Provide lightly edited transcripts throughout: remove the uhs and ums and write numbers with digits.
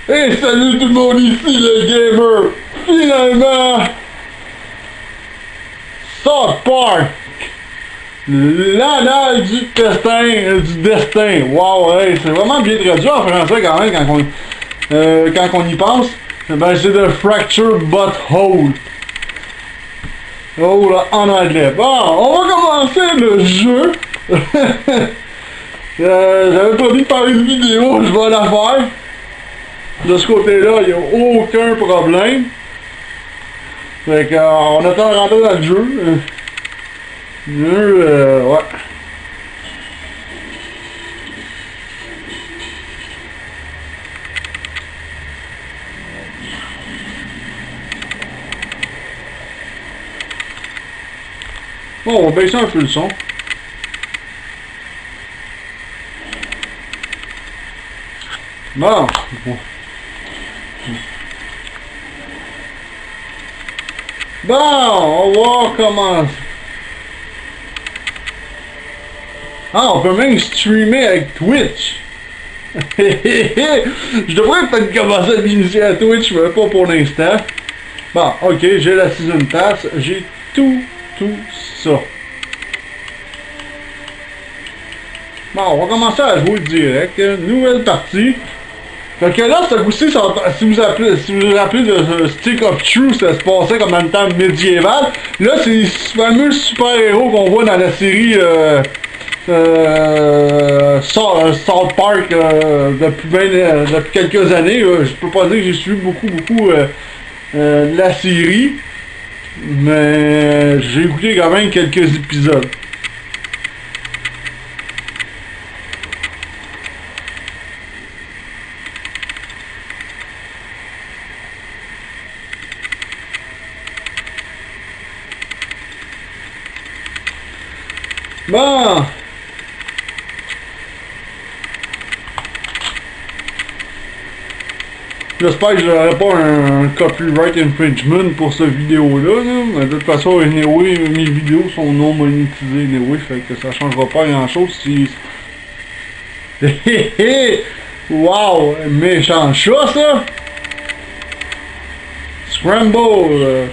Et salut tout le monde, ici le gamer! Finalement, South Park! L'annale du destin! Wow, hey, c'est vraiment bien traduit en français quand même quand on y pense. Ben, c'est The Fracture Butthole. Oh là, en anglais. Bon, on va commencer le jeu. J'avais pas dit de faire une vidéo, je vais la faire. De ce côté-là, il n'y a aucun problème. Fait qu'on attend de rentrer dans le jeu. Ouais. Bon, on va baisser un peu le son. Bon. Bon, on va commencer. Ah, on peut même streamer avec Twitch. Je devrais peut-être commencer à m'initier à Twitch, mais pas pour l'instant. Bon, ok, j'ai la Season Pass, j'ai tout ça. Bon, on va commencer à jouer direct. Nouvelle partie. Fait que là, ce coup-ci, si vous vous rappelez de Stick of Truth, ça se passait comme dans le temps médiéval. Là, c'est ce fameux super-héros qu'on voit dans la série South Park depuis quelques années. Je peux pas dire que j'ai suivi beaucoup la série, mais j'ai écouté quand même quelques épisodes. Bon! J'espère que je n'aurai pas un copyright infringement pour cette vidéo-là, mais de toute façon, anyway, mes vidéos sont non monétisées, anyway, fait que ça changera pas grand-chose si... Wow! Méchant chat, ça! Scramble!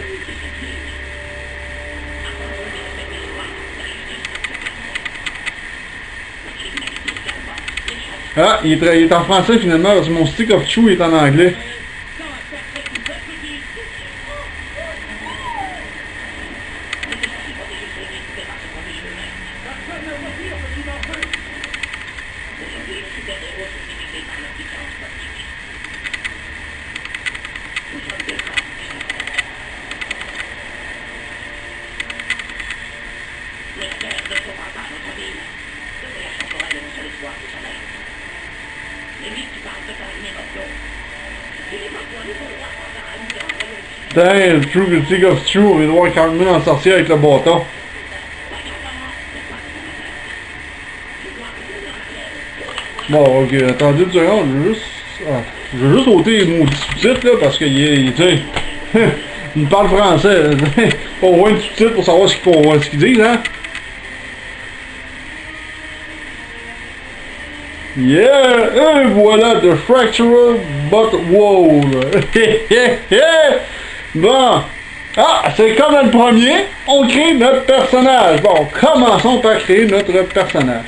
Ah, il est en français finalement, parce que mon Stick of Truth est en anglais. Putain, le True Stick of Truth, Edward Cartman en sortir avec le bâton. Bon, ok, attendez une seconde, je veux juste ôter les mots sous-titres là, parce qu'il il parle français. Pas besoin de sous-titres pour savoir ce qu'ils disent, hein. Yeah! Et voilà, The Fractural Butthole. Bon. Ah, c'est comme dans le premier, on crée notre personnage. Bon, commençons par créer notre personnage.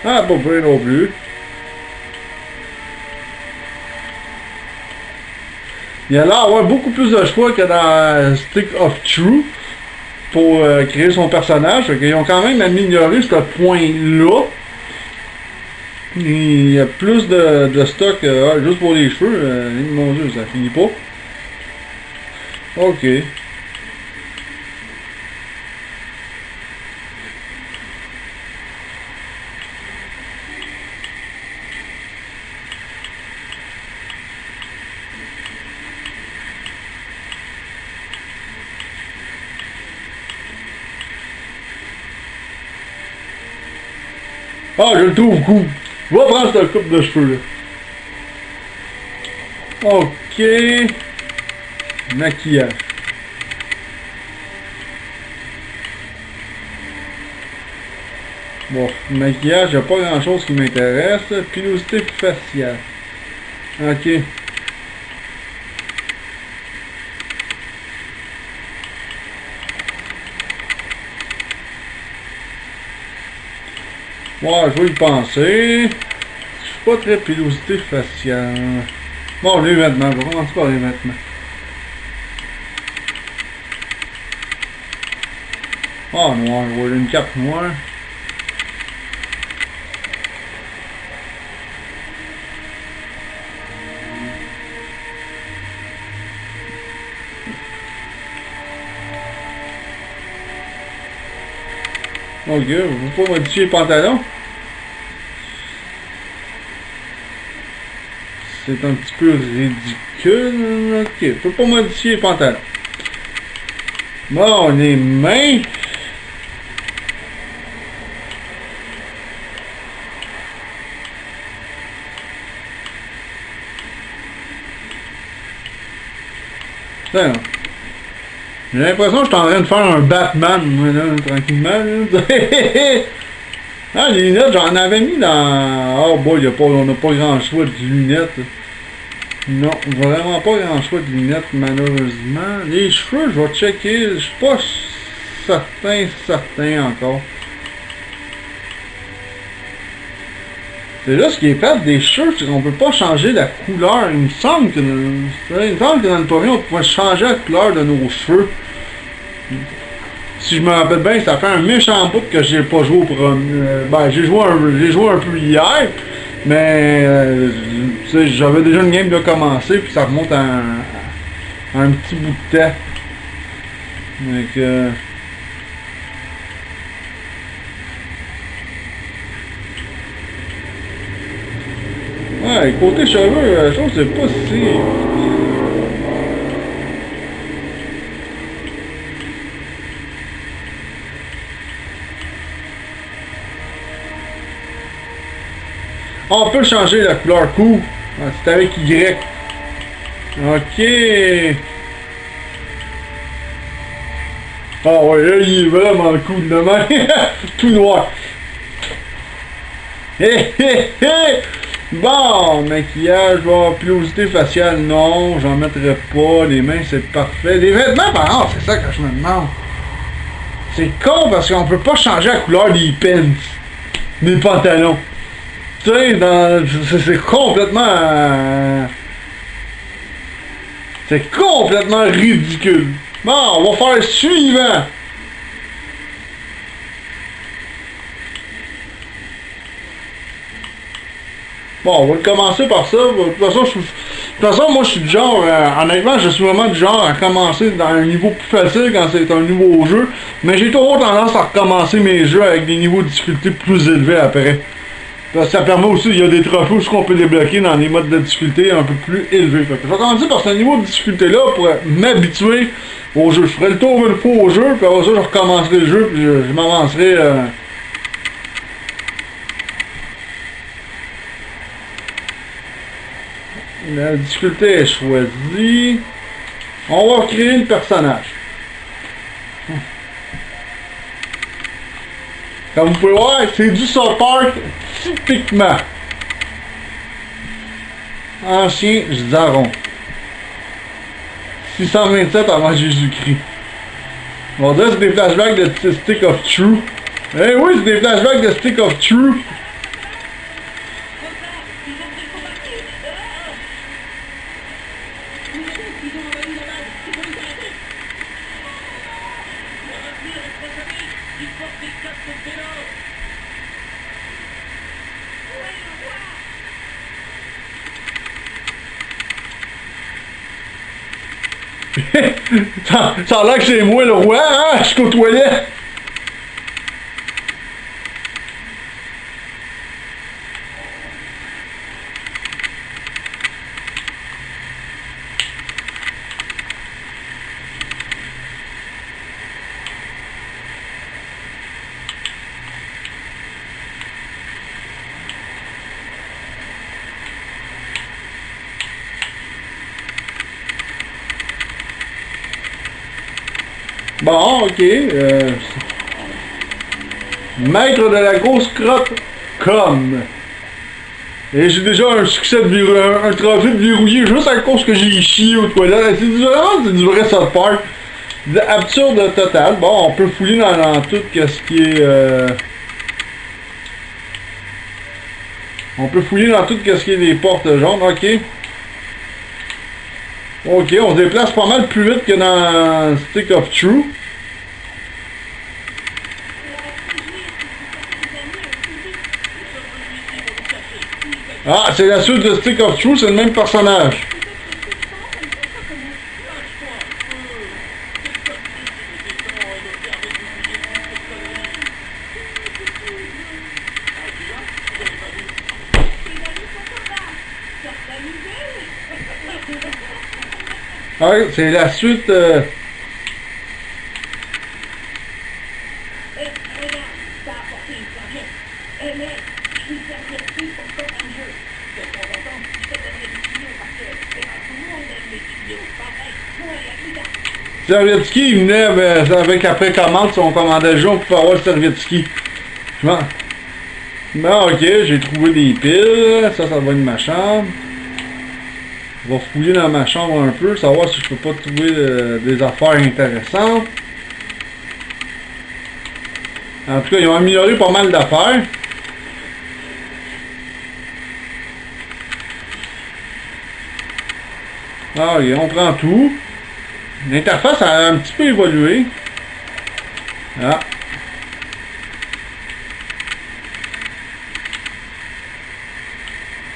Ah, pas pire non plus. Il y a là avoir beaucoup plus de choix que dans Stick of Truth pour créer son personnage. Ils ont quand même amélioré ce point-là. Il y a plus de stock juste pour les cheveux. Mon Dieu, ça finit pas. Ok. Ah, je le trouve cool. Je vais prendre cette coupe de cheveux là. Ok. Maquillage. Bon, maquillage, y'a pas grand chose qui m'intéresse. Pilosité faciale. Ok. Ouais, je vais y penser. Je suis pas très pilosité faciale. Bon, les vêtements, je vais commencer par les vêtements. Ah, noir, je vois une cape noire. Ok, vous pouvez pas modifier les pantalons? C'est un petit peu ridicule. Ok, je peux pas modifier les pantalons. Bon, les mains. Tiens, j'ai l'impression que je suis en train de faire un Batman, moi, là, tranquillement. Là. Ah, les lunettes, j'en avais mis dans... Oh boy, on n'a pas grand choix de lunettes. Non, vraiment pas grand choix de lunettes, malheureusement. Les cheveux, je vais checker. Je suis pas certain encore. C'est là ce qui est fait des cheveux, c'est qu'on peut pas changer la couleur. Il me semble que dans le premier, on pouvait changer la couleur de nos cheveux. Si je me rappelle bien, ça fait un méchant bout que j'ai pas joué au premier. Ben, j'ai joué un peu hier, mais tu sais, j'avais déjà une game de commencer, puis ça remonte à un petit bout de temps. Donc, ouais, côté cheveux, je trouve que c'est pas si... On peut changer la couleur cool. Ah, c'est avec Y. Ok. Ah ouais, là, il est vraiment cool demain. Tout noir. Hé hé hé. Bon, maquillage, bon, pilosité faciale, non, j'en mettrai pas. Les mains, c'est parfait. Les vêtements, par exemple, c'est ça que je me demande. C'est con parce qu'on peut pas changer la couleur des pants, des pantalons. Tu sais, c'est complètement... c'est complètement ridicule. Bon, on va faire le suivant. Bon, on va commencer par ça. De toute façon, moi, je suis du genre... honnêtement, je suis vraiment du genre à commencer dans un niveau plus facile quand c'est un nouveau jeu. Mais j'ai toujours tendance à recommencer mes jeux avec des niveaux de difficulté plus élevés après. Parce que ça permet aussi, il y a des trophées où on peut débloquer dans les modes de difficulté un peu plus élevés. Fait que je vais commencer par ce niveau de difficulté-là pour m'habituer au jeu. Je ferai le tour une fois au jeu, puis après ça, je recommencerai le jeu, puis je m'avancerai... La difficulté est choisie. On va créer le personnage. Comme vous pouvez voir, c'est du South Park typiquement. Ancien Zaron. 627 avant Jésus-Christ. On va dire que c'est des flashbacks de Stick of Truth. Eh oui, c'est des flashbacks de Stick of Truth. Ça a l'air que c'est moi le roi, hein? Je suis aux toilettes. Bon, ok. Maître de la grosse crotte, comme. Et j'ai déjà un succès de un trophée de verrouillé juste à cause que j'ai chié aux toilettes. C'est du vrai South Park. Absurde total. Bon, on peut fouiller dans tout ce qui est... On peut fouiller dans tout ce qui est des portes jaunes. Ok. Ok, on se déplace pas mal plus vite que dans Stick of Truth. Ah, c'est la suite de Stick of Truth, c'est le même personnage. Ah, c'est la suite... Servietsky, il venait avec après commande, si on commandait le jeu, on pouvait avoir le Servietsky. Bon, ok, j'ai trouvé des piles, ça va être ma chambre. On va fouiller dans ma chambre un peu, savoir si je peux pas trouver des affaires intéressantes. En tout cas, ils ont amélioré pas mal d'affaires. Ah, ok, on prend tout. L'interface a un petit peu évolué. Ah.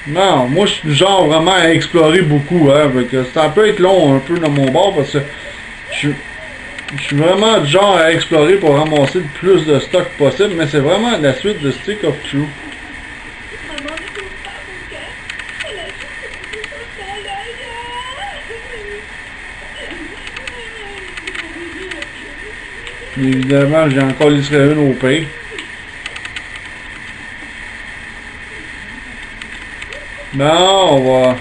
Non, moi je suis du genre vraiment à explorer beaucoup, hein, ça peut être long un peu dans mon bord parce que je suis vraiment du genre à explorer pour ramasser le plus de stock possible, mais c'est vraiment la suite de Stick of Truth. Évidemment, j'ai encore l'Israël au pays. Non, on va...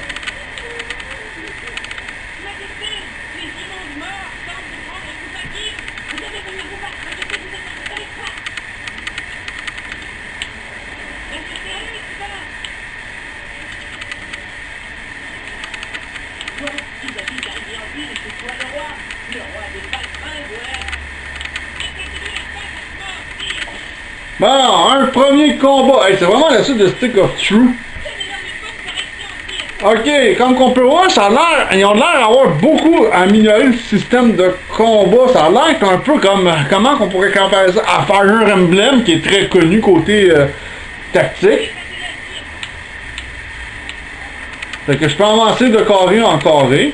Bon, un premier combat. Hey, c'est vraiment la suite de Stick of Truth. Ok, comme on peut voir, ça a l'air, ils ont l'air d'avoir beaucoup amélioré le système de combat. Ça a l'air un peu comme, comment on pourrait comparer ça à Fire Emblem, qui est très connu côté tactique. Fait que je peux avancer de carré en carré.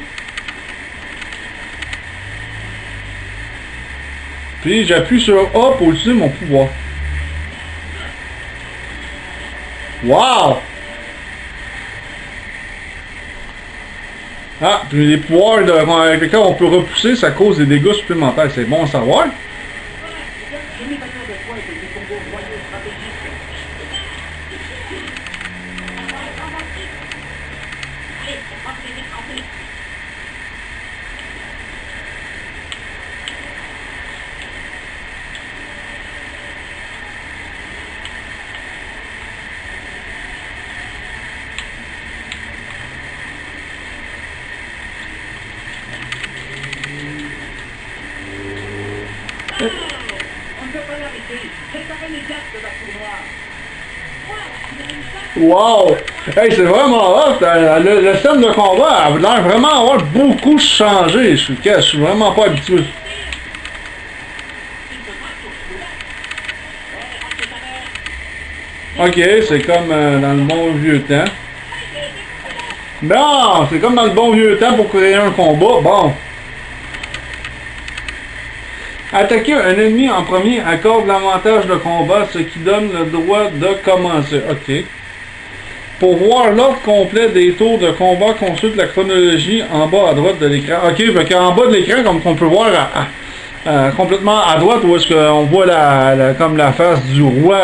Puis j'appuie sur A pour utiliser mon pouvoir. Wow! Ah, puis les pouvoirs avec lesquels on peut repousser, ça cause des dégâts supplémentaires. C'est bon à savoir. Wow! Hey, c'est vraiment hot! Le système de combat a l'air vraiment avoir beaucoup changé. Je suis vraiment pas habitué. Ok, c'est comme dans le bon vieux temps. Non, c'est comme dans le bon vieux temps pour créer un combat. Bon. Attaquer un ennemi en premier accorde l'avantage de combat, ce qui donne le droit de commencer. Ok. Pour voir l'ordre complet des tours de combat, consulte la chronologie en bas à droite de l'écran. Ok, fait qu'en bas de l'écran, comme on peut voir complètement à droite, où est-ce qu'on voit comme la face du roi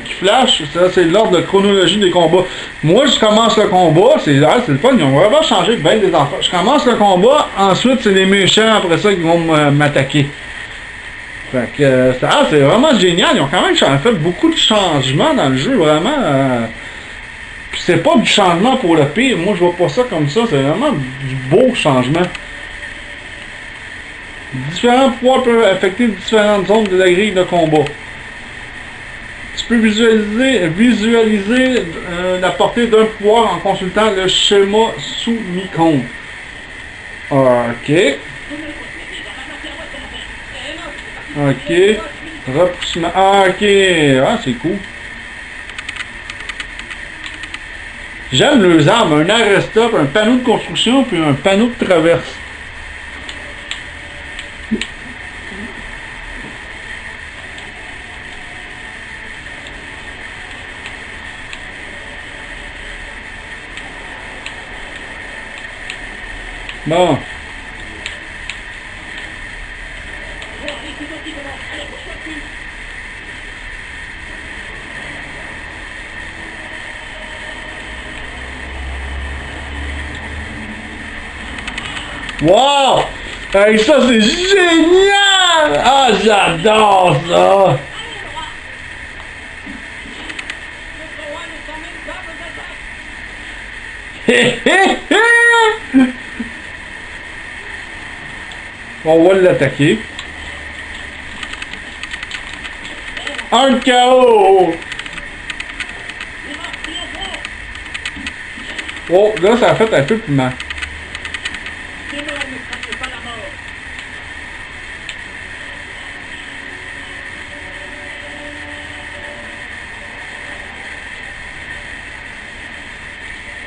qui flash, ça c'est l'ordre de chronologie des combats. Moi je commence le combat, c'est le fun, ils ont vraiment changé bien des enfants. Je commence le combat, ensuite c'est les méchants après ça qui vont m'attaquer. Fait que c'est vraiment génial. Ils ont quand même fait beaucoup de changements dans le jeu, vraiment. Puis c'est pas du changement pour le pire. Moi, je vois pas ça comme ça. C'est vraiment du beau changement. Différents pouvoirs peuvent affecter différentes zones de la grille de combat. Tu peux visualiser la portée d'un pouvoir en consultant le schéma sous mi-compte. Ok. Ok. Repoussement. Ah, ok. Ah, c'est cool. J'aime les armes. Un arrêt stop, un panneau de construction, puis un panneau de traverse. Bon. Wow! Hey, ça c'est génial! Ah, j'adore ça! Hé hé hé! On va l'attaquer. Un KO! Oh, là ça a fait un peu plus mal.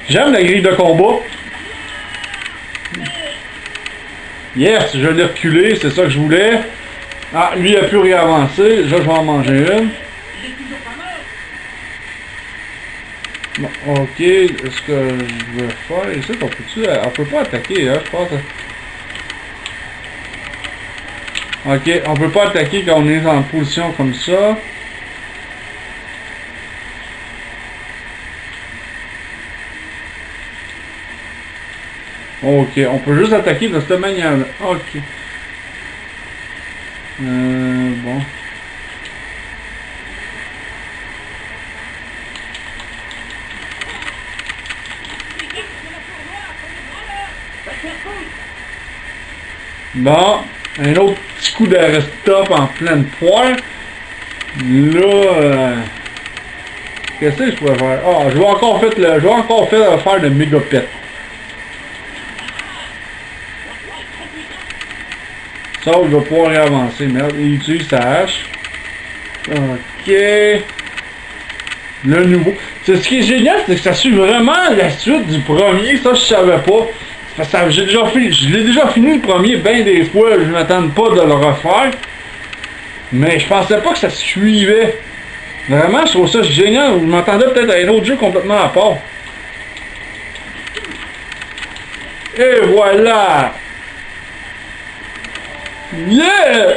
J'aime la grille de combat. Yes, je l'ai reculé, c'est ça que je voulais. Ah, lui il a pu réavancer. Là, je vais en manger une. Bon, ok, ce que je veux faire ici, on peut pas attaquer, hein, je pense. Ok, on peut pas attaquer quand on est en position comme ça. Ok, on peut juste attaquer de cette manière-là. Ok. Bon. Bon, un autre petit coup d'arrêt stop en pleine poire. Là, qu'est-ce que je pourrais faire? Ah, je vais encore faire le méga pet. Ça, je vais pouvoir y avancer. Merde, il utilise sa hache. Ok. Le nouveau. Ce qui est génial, c'est que ça suit vraiment la suite du premier. Ça, je savais pas. Parce que je l'ai déjà fini le premier bien des fois. Je m'attends pas de le refaire. Mais je pensais pas que ça suivait. Vraiment, je trouve ça génial. Je m'attendais peut-être à un autre jeu complètement à part. Et voilà! Yeah!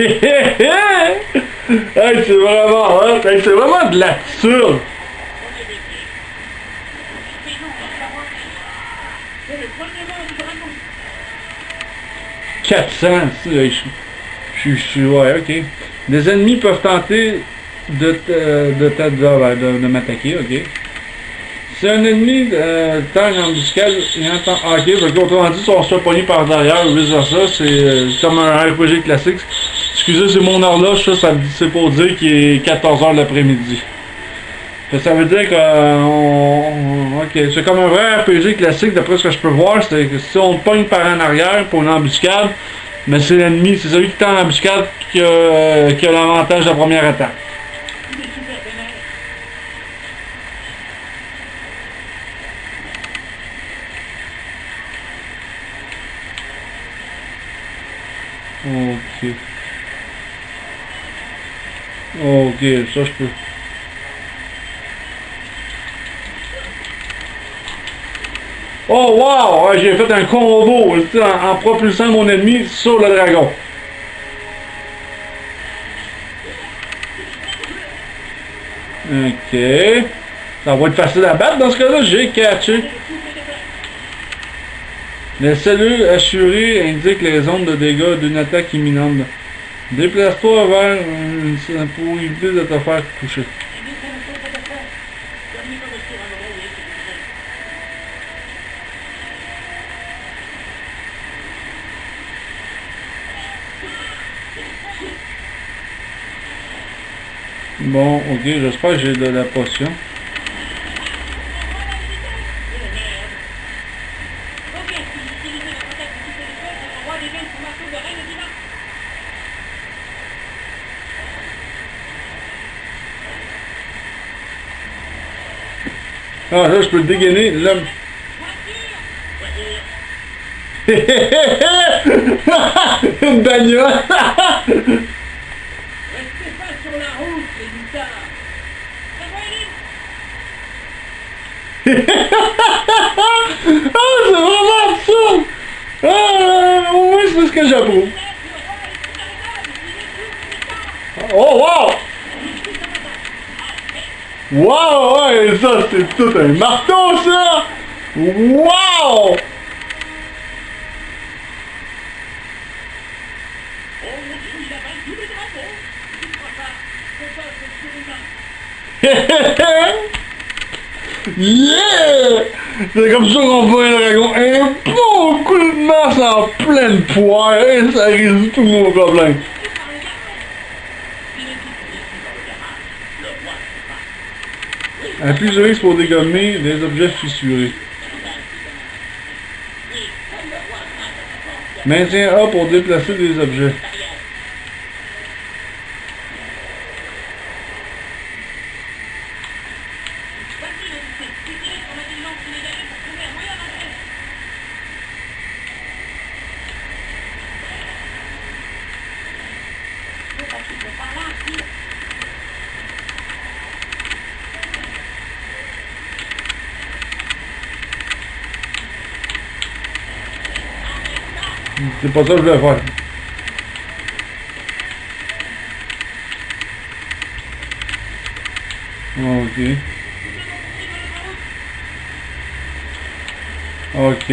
Hey, c'est vraiment, hein? Hey, c'est vraiment de l'absurde. 400, ouais, ok. Des ennemis peuvent tenter de m'attaquer, ok. Si un ennemi tend une embuscade, il entend. Ah, ok, donc autrement dit, si on se fait pogner par derrière ou vice versa, c'est comme un RPG classique. Excusez, c'est mon horloge, ça c'est pour dire qu'il est 14h l'après-midi. Ça veut dire que ok, c'est comme un vrai RPG classique d'après ce que je peux voir, c'est que si on pogne par en arrière pour une embuscade, mais c'est l'ennemi, c'est celui qui tend l'embuscade qui a l'avantage de la première attaque. Ok. Ok, ça je peux. Oh wow! Ouais, j'ai fait un combo en propulsant mon ennemi sur le dragon. Ok. Ça va être facile à battre dans ce cas-là, j'ai catché. Les cellules assurées indiquent les zones de dégâts d'une attaque imminente. Déplace-toi vers pour éviter de te faire toucher. Bon, ok, j'espère que j'ai de la potion. Ah, là, je peux le dégainer. L'homme. Une bagnole. Ah, c'est vraiment absurde. Ah, oui, c'est ce que j'approuve. Oh, wow! Wow, ouais, ça, c'est tout un marteau, ça! Wow! Yeah! C'est comme ça qu'on voit un dragon. Un bon coup de masse en pleine poire et ça résout tous nos problèmes. Appuie sur X pour dégommer des objets fissurés. Maintiens A pour déplacer des objets. C'est pas ça que je voulais faire. Ok. Ok.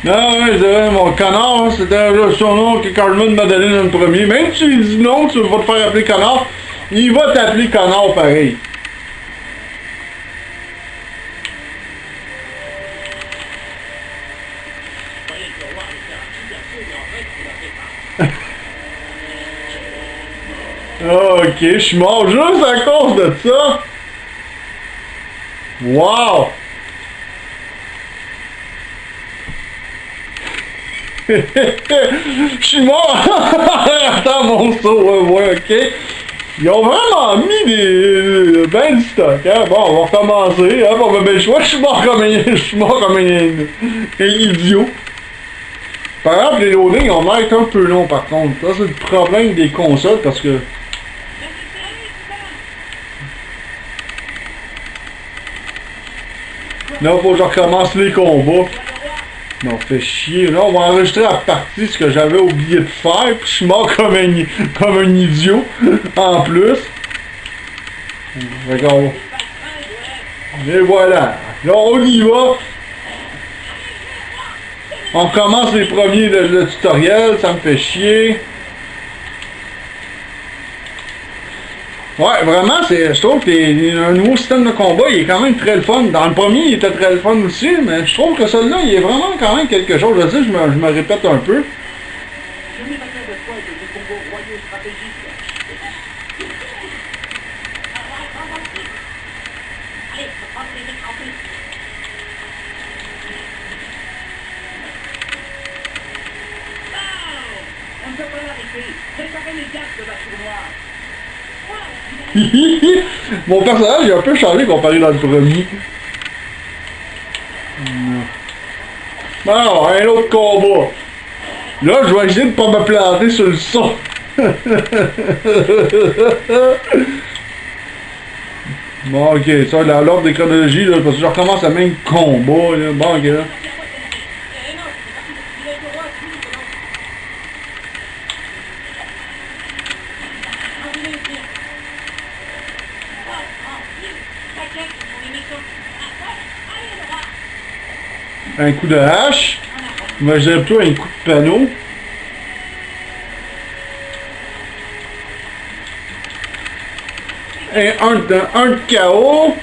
Non, ouais, c'est vrai, mon connard, hein, c'était son nom que Cartman m'a donné dans le premier. Même si il dit non, tu vas te faire appeler connard, il va t'appeler connard pareil. Ok, je suis mort juste à cause de ça. Wow! Je suis mort! Attends mon saut, ouais, ok. Ils ont vraiment mis ben du stock, hein. Bon, on va recommencer, hein. Bon, ben, le choix, je suis mort comme un idiot. Par exemple, les loadings ont l'air un peu longs par contre. Ça, c'est le problème des consoles parce que. Là, faut que je recommence les combats. Non, fait chier. Là, on va enregistrer la partie ce que j'avais oublié de faire. Puis je suis mort comme un idiot. En plus. D'accord. Et voilà. Là, on y va. On commence les premiers le tutoriel. Ça me fait chier. Ouais, vraiment, je trouve que un nouveau système de combat, il est quand même très le fun. Dans le premier, il était très le fun aussi, mais je trouve que celui-là, il est vraiment quand même quelque chose. Je sais, je me répète un peu. Mon personnage il a un peu changé comparé dans le premier. Bon, un autre combat. Là, je vais essayer de pas me planter sur le son. Bon, ok, ça, dans l'ordre des chronologies, là, parce que je recommence le même combat, là. Bon, ok, là. Un coup de hache. Moi, je dirais plutôt un coup de panneau. Un de KO.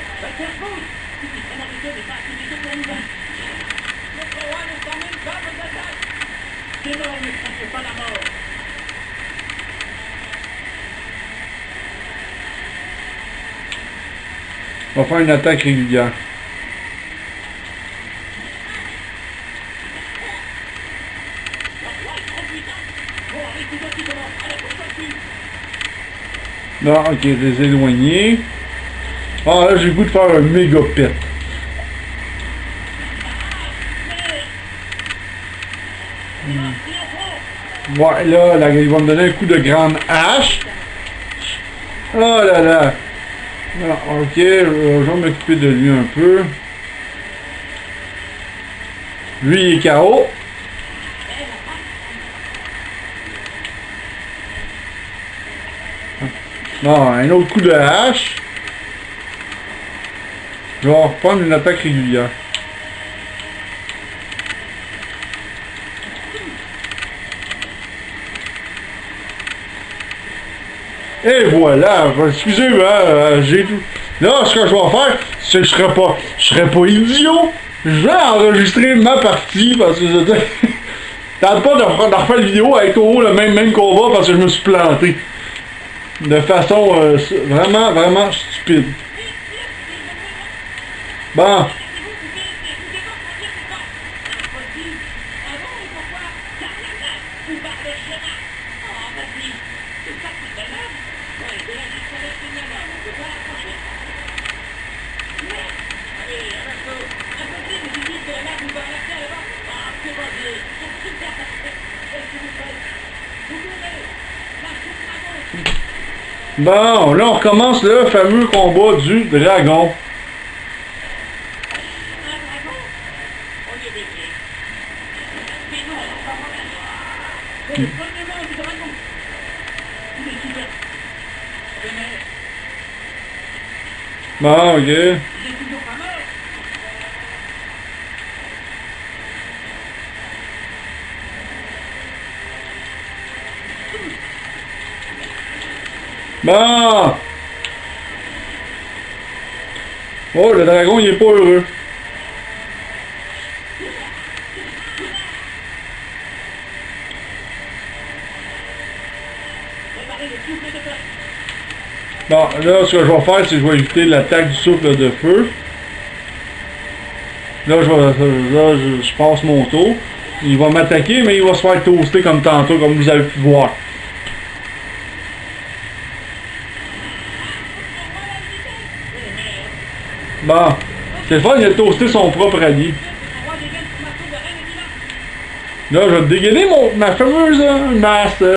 On va faire une attaque régulière. Non, ok, les éloigner. Ah, là, j'ai le goût de faire un méga pet. Ouais, là, il va me donner un coup de grande hache. Oh là là. Ah, ok, je vais m'occuper de lui un peu. Lui, il est KO. Non, un autre coup de hache. Je vais reprendre une attaque régulière. Et voilà, excusez-moi, j'ai tout. Là, ce que je vais faire, c'est que je serais pas idiot. Je vais enregistrer ma partie parce que je tente pas de refaire la vidéo avec le même combat parce que je me suis planté. De façon vraiment stupide. Bon. Bon, là on recommence le fameux combat du dragon. Bon, ok. Bon! Oh, le dragon, il est pas heureux. Bon, là, ce que je vais faire, c'est que je vais éviter l'attaque du souffle de feu. Là, je passe mon tour. Il va m'attaquer, mais il va se faire toaster comme tantôt, comme vous avez pu voir. Bon, c'est le fun, il a toasté son propre allié. Là, je vais dégainer ma fameuse masse.